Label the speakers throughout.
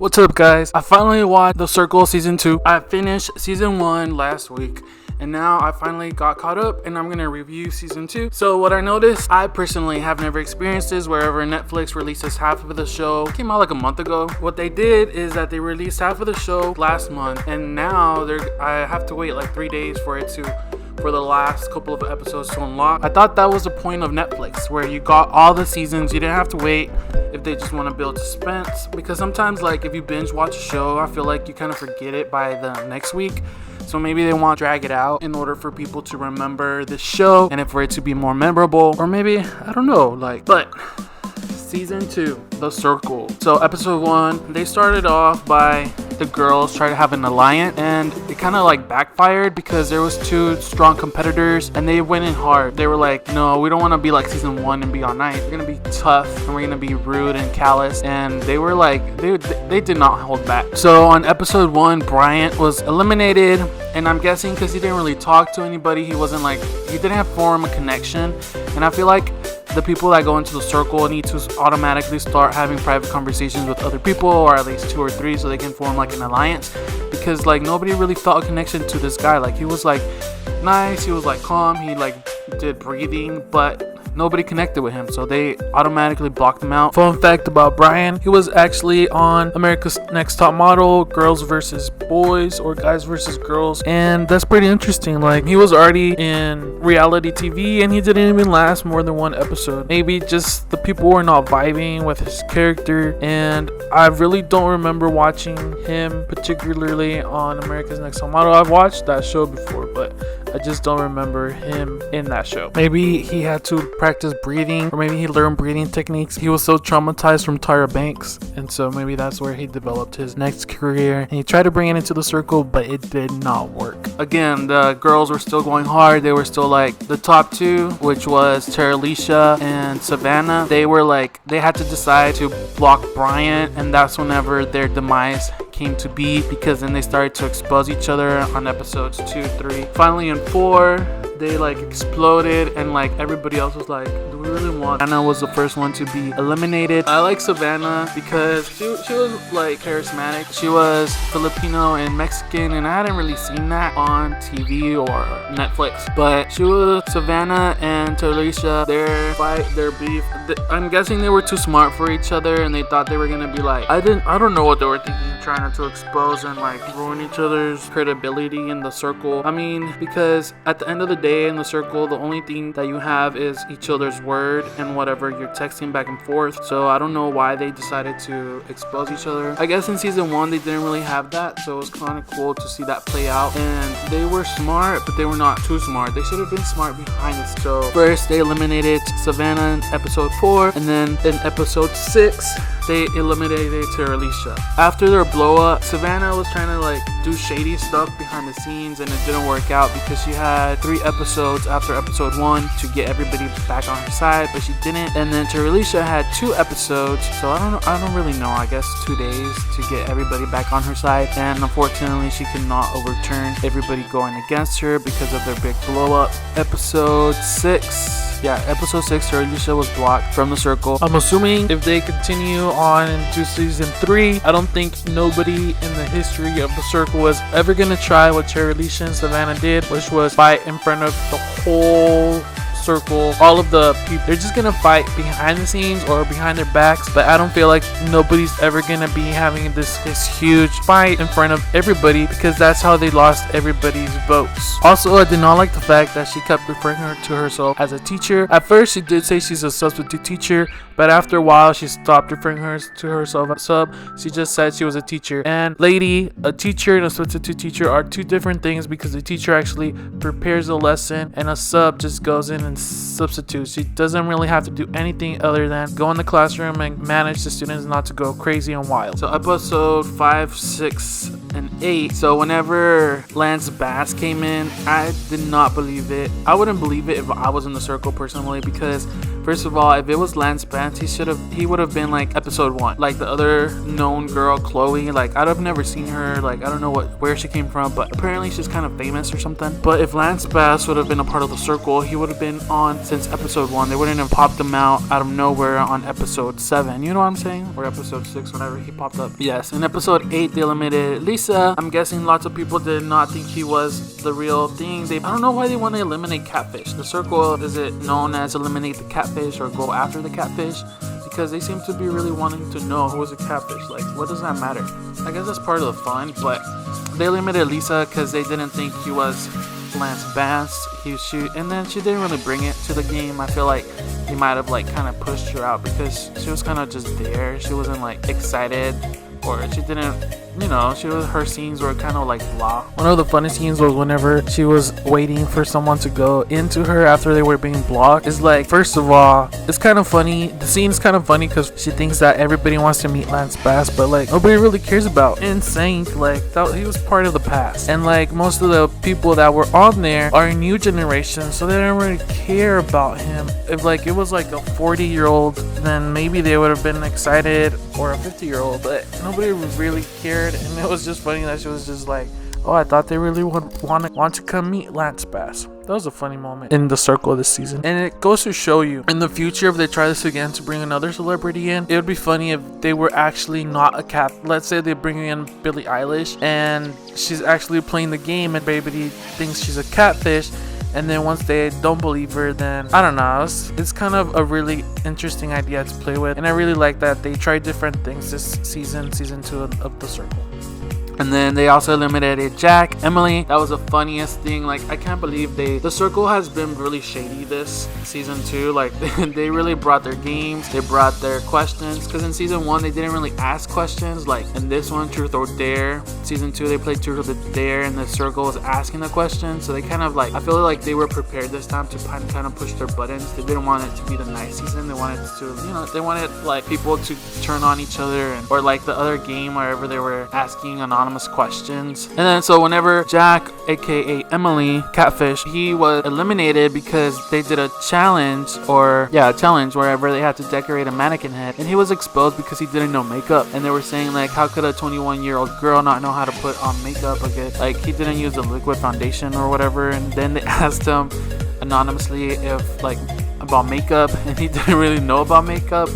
Speaker 1: What's up, guys? I finally watched The Circle Season 2. I finished Season 1 last week, and now I finally got caught up, and I'm going to review Season 2. So what I noticed, I personally have never experienced this, wherever Netflix releases half of the show. It came out like a month ago. What they did is that they released half of the show last month, and now I have to wait like 3 days for the last couple of episodes to unlock. I thought that was the point of Netflix, where you got all the seasons. You didn't have to wait if they just want to build suspense, because sometimes, like, if you binge watch a show, I feel like you kind of forget it by the next week. So maybe they want to drag it out in order for people to remember the show and for it to be more memorable, or maybe, I don't know, but Season 2, The Circle. So episode 1, they started off by the girls trying to have an alliance, and it kind of like backfired because there was two strong competitors and they went in hard. They were like, no, we don't want to be like Season 1 and be all night. We're gonna be tough and we're gonna be rude and callous, and they were like, they did not hold back. So on episode 1, Bryant was eliminated, and I'm guessing because he didn't really talk to anybody, he didn't form a connection. And I feel like the people that go into the circle need to automatically start having private conversations with other people, or at least 2 or 3, so they can form like an alliance, because like nobody really felt a connection to this guy. Like, he was like nice, he was like calm, he like did breathing, but nobody connected with him, so they automatically blocked him out. Fun fact about Brian, he was actually on America's Next Top Model, Girls versus Boys, or Guys versus Girls, and that's pretty interesting. Like, he was already in reality TV and he didn't even last more than 1 episode. Maybe just the people were not vibing with his character, and I really don't remember watching him particularly on America's Next Top Model. I've watched that show before, but I just don't remember him in that show. Maybe he had to practice breathing, or maybe he learned breathing techniques. He was so traumatized from Tyra Banks, and so maybe that's where he developed his next career, and he tried to bring it into the circle, but it did not work. Again, the girls were still going hard. They were still like the top 2, which was Teralicia and Savannah. They had to decide to block Bryant, and that's whenever their demise came to be, because then they started to expose each other on episodes 2, 3. Finally in 4, they like exploded, and like everybody else was like, do we really want? Savannah was the first one to be eliminated. I like Savannah because she was like charismatic. She was Filipino and Mexican, and I hadn't really seen that on TV or Netflix. But she was Savannah and Teralicia, their fight, their beef. I'm guessing they were too smart for each other, and they thought they were gonna be like, I don't know what they were thinking, trying to expose and like ruin each other's credibility in the circle. I mean, because at the end of the day, in the circle, the only thing that you have is each other's word and whatever you're texting back and forth. So I don't know why they decided to expose each other. I guess in Season 1 they didn't really have that, so it was kind of cool to see that play out. And they were smart, but they were not too smart. They should have been smart behind this. So first they eliminated Savannah in episode 4, and then in episode 6 they eliminated Teralicia. After their blow up, Savannah was trying to like do shady stuff behind the scenes, and it didn't work out because she had 3 episodes after episode 1 to get everybody back on her side, but she didn't. And then Teralicia had 2 episodes, so I don't really know, I guess 2 days to get everybody back on her side, and unfortunately she could not overturn everybody going against her because of their big blow up. Episode 6, Teralicia was blocked from the circle. I'm assuming if they continue on into Season 3, I don't think nobody in the history of the circle was ever gonna try what Teralicia and Savannah did, which was fight in front of the whole circle. All of the people, they're just gonna fight behind the scenes or behind their backs, but I don't feel like nobody's ever gonna be having this huge fight in front of everybody, because that's how they lost everybody's votes. Also, I did not like the fact that she kept referring to herself as a teacher. At first she did say she's a substitute teacher, but after a while she stopped referring to herself as sub. She just said she was a teacher. And lady, a teacher and a substitute teacher are 2 different things, because the teacher actually prepares a lesson and a sub just goes in and substitutes. She doesn't really have to do anything other than go in the classroom and manage the students not to go crazy and wild. So episode 5, 6, and 8. So whenever Lance Bass came in, I did not believe it. I wouldn't believe it if I was in the circle personally, because First of all, if it was Lance Bass, he would have been like episode 1, like the other known girl, Chloe. Like I'd have never seen her. Like I don't know where she came from, but apparently she's kind of famous or something. But if Lance Bass would have been a part of the circle, he would have been on since episode 1. They wouldn't have popped him out of nowhere on episode 7. You know what I'm saying? Or episode 6, whenever he popped up. Yes, in episode 8 they eliminated Lisa. I'm guessing lots of people did not think he was the real thing. I don't know why they want to eliminate Catfish. The circle, is it known as eliminate the catfish or go after the catfish? Because they seem to be really wanting to know who is a catfish. Like, what does that matter? I guess that's part of the fun, but they eliminated Lisa because they didn't think he was Lance Bass. And then she didn't really bring it to the game. I feel like he might have like kind of pushed her out because she was kind of just there. She wasn't like excited, or she didn't, her scenes were kind of like blah. One of the funny scenes was whenever she was waiting for someone to go into her after they were being blocked. It's like, first of all, it's kind of funny. The scene's kind of funny because she thinks that everybody wants to meet Lance Bass, but like nobody really cares about Insane. Like he was part of the past, and like most of the people that were on there are new generation, so they don't really care about him. If like it was like a 40-year-old, then maybe they would have been excited, or a 50-year-old, but nobody really cared. And it was just funny that she was just like, oh, I thought they really would want to come meet Lance Bass. That was a funny moment in the circle this season. And it goes to show you, in the future, if they try this again to bring another celebrity in, it would be funny if they were actually not a cat. Let's say they bring in Billie Eilish and she's actually playing the game and everybody thinks she's a catfish. And then once they don't believe her, then I don't know. It's kind of a really interesting idea to play with. And I really like that they tried different things this season 2 of the circle. And then they also eliminated Jack, Emily. That was the funniest thing. Like, I can't believe the circle has been really shady this season 2. Like, they really brought their games. They brought their questions. Because in season 1, they didn't really ask questions. Like, in this one, Truth or Dare. Season 2, they played Truth or Dare, and the circle was asking the questions. So they kind of like, I feel like they were prepared this time to kind of push their buttons. They didn't want it to be the nice season. They wanted to, they wanted like people to turn on each other, or like the other game wherever they were asking anonymous questions. And then so whenever Jack, aka Emily Catfish, he was eliminated because they did a challenge wherever they had to decorate a mannequin head, and he was exposed because he didn't know makeup. And they were saying like, how could a 21-year-old girl not know how to put on makeup? Like he didn't use the liquid foundation or whatever. And then they asked him anonymously if like about makeup, and he didn't really know about makeup,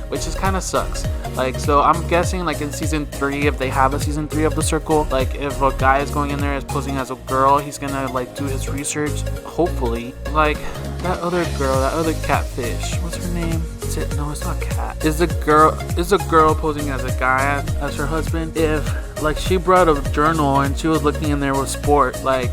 Speaker 1: which is kind of sucks. Like, so I'm guessing like in season 3, if they have a season 3 of the circle, like if a guy is going in there as posing as a girl, he's gonna like do his research, hopefully. Like that other catfish, what's her name? No, it's not Cat. Is a girl posing as a guy as her husband? If like she brought a journal and she was looking in there with sport, like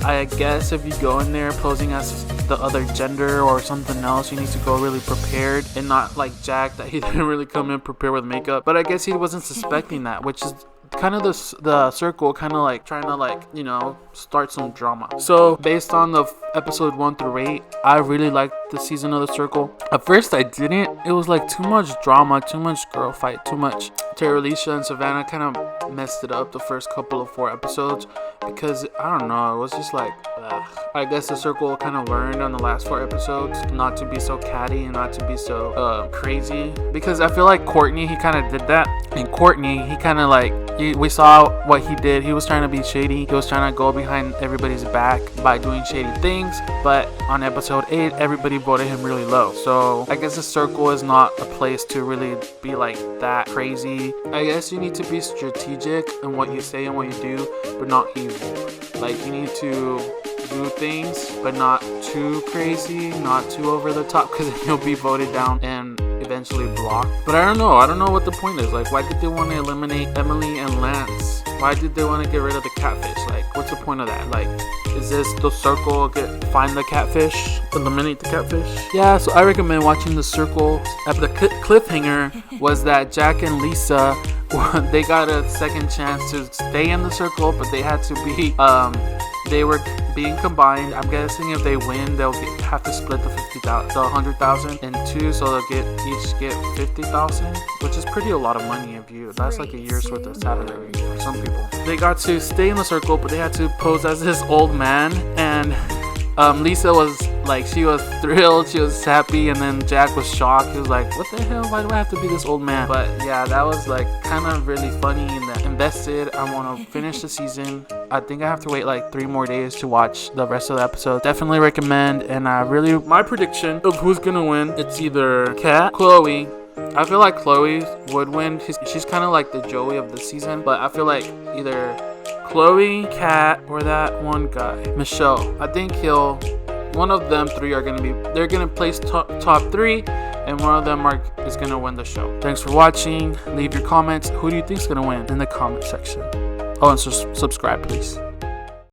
Speaker 1: I guess if you go in there posing as the other gender or something else, you need to go really prepared, and not like Jack, that he didn't really come in prepared with makeup. But I guess he wasn't suspecting that, which is kind of the circle kind of like trying to like start some drama. So based on the episode 1 through 8, I really liked the season of the circle. At first I didn't. It was like too much drama, too much girl fight, too much. Alicia and Savannah kind of messed it up the first couple of 4 episodes, because I don't know, it was just like I guess the circle kind of learned on the last 4 episodes not to be so catty and not to be so crazy, because I feel like Courtney, he kind of did that. And Courtney, he kind of like, we saw what he did. He was trying to be shady. He was trying to go behind everybody's back by doing shady things. But on episode 8, everybody voted him really low. So I guess the circle is not a place to really be like that crazy. I guess you need to be strategic in what you say and what you do, but not evil. Like, you need to do things, but not too crazy, not too over the top, because then you'll be voted down and eventually blocked. But I don't know what the point is. Like, why did they want to eliminate Emily and Lance? Why did they want to get rid of the catfish? Like, what's the point of that? Like, is this the circle, find the catfish, eliminate the catfish? Yeah, so I recommend watching the circle. The cliffhanger was that Jack and Lisa, they got a second chance to stay in the circle, but they had to be they were being combined. I'm guessing if they win, they'll have to split the 100,000 in 2, so they'll each get 50,000, which is a lot of money. That's like a year's worth of salary for some people. They got to stay in the circle, but they had to pose as this old man, and Lisa was like, she was thrilled, she was happy, and then Jack was shocked. He was like, what the hell, why do I have to be this old man? But yeah, that was like kind of really funny and invested. I want to finish the season. I think I have to wait like 3 more days to watch the rest of the episode. Definitely recommend. And my prediction of who's gonna win, it's either Kat, Chloe. I feel like Chloe would win. She's kind of like the Joey of the season, but I feel like either Chloe, Kat, or that one guy, Michelle. I think one of them 3 are they're gonna place top 3, and one of them is gonna win the show. Thanks for watching. Leave your comments. Who do you think is gonna win in the comment section? Oh, and subscribe, please.